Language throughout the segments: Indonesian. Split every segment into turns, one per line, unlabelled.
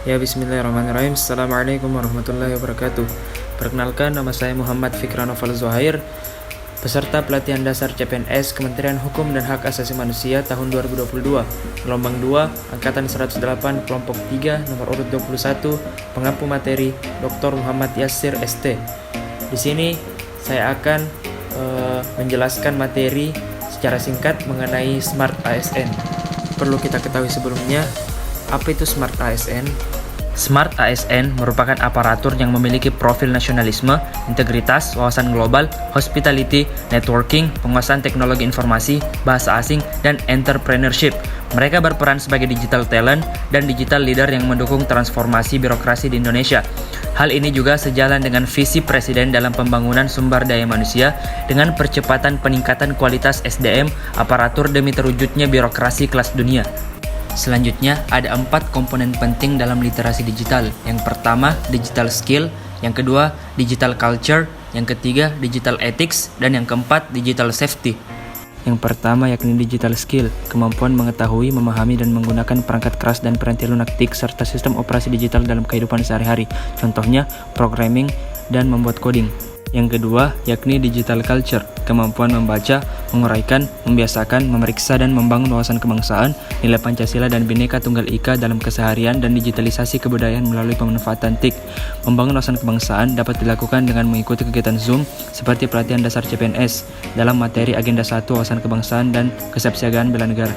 Ya, bismillahirrahmanirrahim. Assalamualaikum warahmatullahi wabarakatuh. Perkenalkan, nama saya Muhammad Fikran Noval Zuhair, peserta pelatihan dasar CPNS Kementerian Hukum dan Hak Asasi Manusia tahun 2022, gelombang 2, angkatan 108, kelompok 3, nomor urut 21, pengampu materi Dr. Muhammad Yasir ST. Di sini saya akan menjelaskan materi secara singkat mengenai Smart ASN. Perlu kita ketahui sebelumnya, apa itu Smart ASN? Smart ASN merupakan aparatur yang memiliki profil nasionalisme, integritas, wawasan global, hospitality, networking, penguasaan teknologi informasi, bahasa asing, dan entrepreneurship. Mereka berperan sebagai digital talent dan digital leader yang mendukung transformasi birokrasi di Indonesia. Hal ini juga sejalan dengan visi Presiden dalam pembangunan sumber daya manusia dengan percepatan peningkatan kualitas SDM aparatur demi terwujudnya birokrasi kelas dunia. Selanjutnya, ada 4 komponen penting dalam literasi digital. Yang pertama, digital skill. Yang kedua, digital culture. Yang ketiga, digital ethics. Dan yang keempat, digital safety. Yang pertama yakni digital skill, kemampuan mengetahui, memahami, dan menggunakan perangkat keras dan peranti lunak TIC serta sistem operasi digital dalam kehidupan sehari-hari. Contohnya, programming dan membuat coding. Yang kedua yakni digital culture, kemampuan membaca, menguraikan, membiasakan, memeriksa, dan membangun wawasan kebangsaan, nilai Pancasila dan Bhinneka Tunggal Ika dalam keseharian dan digitalisasi kebudayaan melalui pemanfaatan TIC. Membangun wawasan kebangsaan dapat dilakukan dengan mengikuti kegiatan Zoom seperti pelatihan dasar CPNS dalam materi agenda 1 wawasan kebangsaan dan kesiapsiagaan bela negara.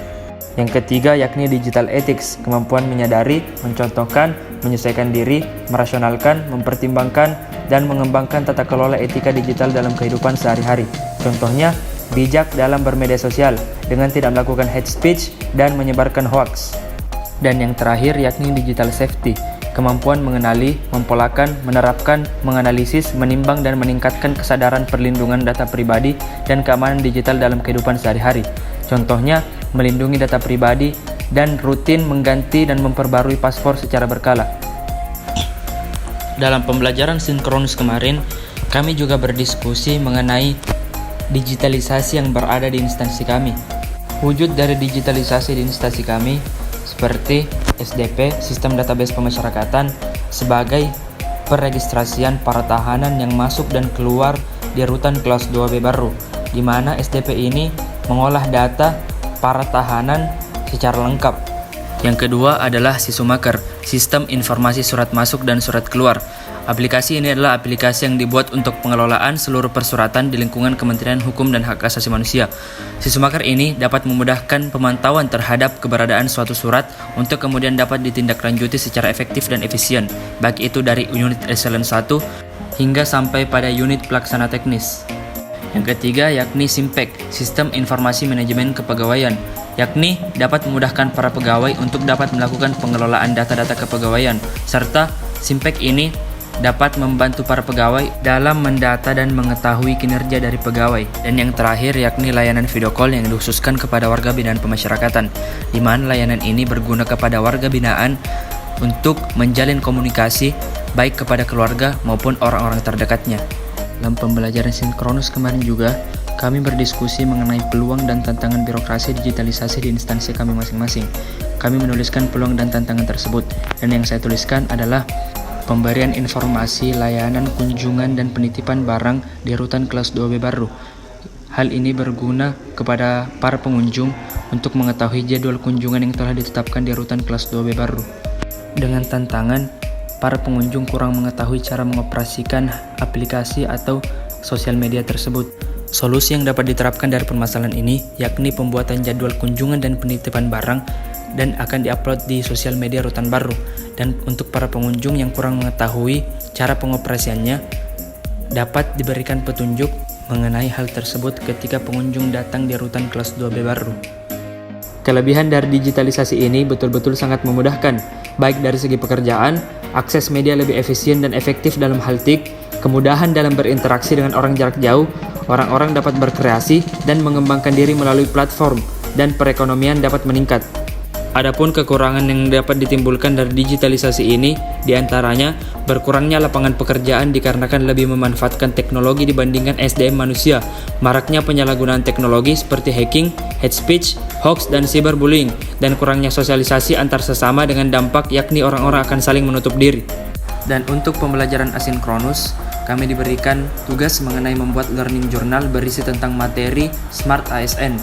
Yang ketiga yakni digital ethics, kemampuan menyadari, mencontohkan, menyesuaikan diri, merasionalkan, mempertimbangkan, dan mengembangkan tata kelola etika digital dalam kehidupan sehari-hari. Contohnya, bijak dalam bermedia sosial dengan tidak melakukan hate speech dan menyebarkan hoax. Dan yang terakhir yakni digital safety, kemampuan mengenali, mempolakan, menerapkan, menganalisis, menimbang, dan meningkatkan kesadaran perlindungan data pribadi dan keamanan digital dalam kehidupan sehari-hari. Contohnya, melindungi data pribadi dan rutin mengganti dan memperbarui paspor secara berkala. Dalam pembelajaran sinkronus kemarin, kami juga berdiskusi mengenai digitalisasi yang berada di instansi kami. Wujud dari digitalisasi di instansi kami seperti SDP, Sistem Database Pemasyarakatan, sebagai peregistrasian para tahanan yang masuk dan keluar di rutan kelas 2B baru, di mana SDP ini mengolah data para tahanan secara lengkap. Yang kedua adalah Sisumaker, Sistem Informasi Surat Masuk dan Surat Keluar. Aplikasi ini adalah aplikasi yang dibuat untuk pengelolaan seluruh persuratan di lingkungan Kementerian Hukum dan Hak Asasi Manusia. Sisumaker ini dapat memudahkan pemantauan terhadap keberadaan suatu surat untuk kemudian dapat ditindaklanjuti secara efektif dan efisien, baik itu dari unit eselon 1 hingga sampai pada unit pelaksana teknis. Yang ketiga yakni Simpek, Sistem Informasi Manajemen Kepegawaian, yakni dapat memudahkan para pegawai untuk dapat melakukan pengelolaan data-data kepegawaian, serta Simpek ini dapat membantu para pegawai dalam mendata dan mengetahui kinerja dari pegawai. Dan yang terakhir yakni layanan video call yang dikhususkan kepada warga binaan pemasyarakatan, di mana layanan ini berguna kepada warga binaan untuk menjalin komunikasi baik kepada keluarga maupun orang-orang terdekatnya. Dalam pembelajaran sinkronus kemarin juga, kami berdiskusi mengenai peluang dan tantangan birokrasi digitalisasi di instansi kami masing-masing. Kami menuliskan peluang dan tantangan tersebut, dan yang saya tuliskan adalah pemberian informasi, layanan, kunjungan, dan penitipan barang di rutan kelas 2B baru. Hal ini berguna kepada para pengunjung untuk mengetahui jadwal kunjungan yang telah ditetapkan di rutan kelas 2B baru. Dengan tantangan, para pengunjung kurang mengetahui cara mengoperasikan aplikasi atau sosial media tersebut. Solusi yang dapat diterapkan dari permasalahan ini yakni pembuatan jadwal kunjungan dan penitipan barang dan akan diupload di sosial media rutan baru. Dan untuk para pengunjung yang kurang mengetahui cara pengoperasiannya, dapat diberikan petunjuk mengenai hal tersebut ketika pengunjung datang di rutan kelas 2B baru. Kelebihan dari digitalisasi ini betul-betul sangat memudahkan, baik dari segi pekerjaan, akses media lebih efisien dan efektif dalam hal TIC, kemudahan dalam berinteraksi dengan orang jarak jauh, orang-orang dapat berkreasi dan mengembangkan diri melalui platform, dan perekonomian dapat meningkat. Adapun kekurangan yang dapat ditimbulkan dari digitalisasi ini, diantaranya berkurangnya lapangan pekerjaan dikarenakan lebih memanfaatkan teknologi dibandingkan SDM manusia, maraknya penyalahgunaan teknologi seperti hacking, hate speech, hoax dan cyberbullying, dan kurangnya sosialisasi antar sesama dengan dampak yakni orang-orang akan saling menutup diri. Dan untuk pembelajaran asinkronus, kami diberikan tugas mengenai membuat learning journal berisi tentang materi Smart ASN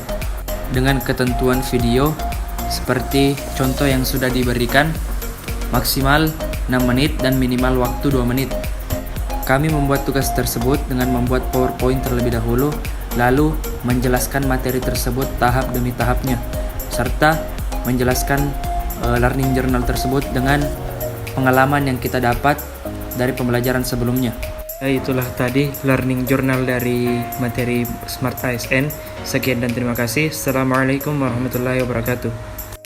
dengan ketentuan video seperti contoh yang sudah diberikan, maksimal 6 menit dan minimal waktu 2 menit. Kami membuat tugas tersebut dengan membuat PowerPoint terlebih dahulu, lalu menjelaskan materi tersebut tahap demi tahapnya, serta menjelaskan learning journal tersebut dengan pengalaman yang kita dapat dari pembelajaran sebelumnya. Itulah tadi learning journal dari materi Smart ASN. Sekian dan terima kasih. Assalamualaikum warahmatullahi wabarakatuh.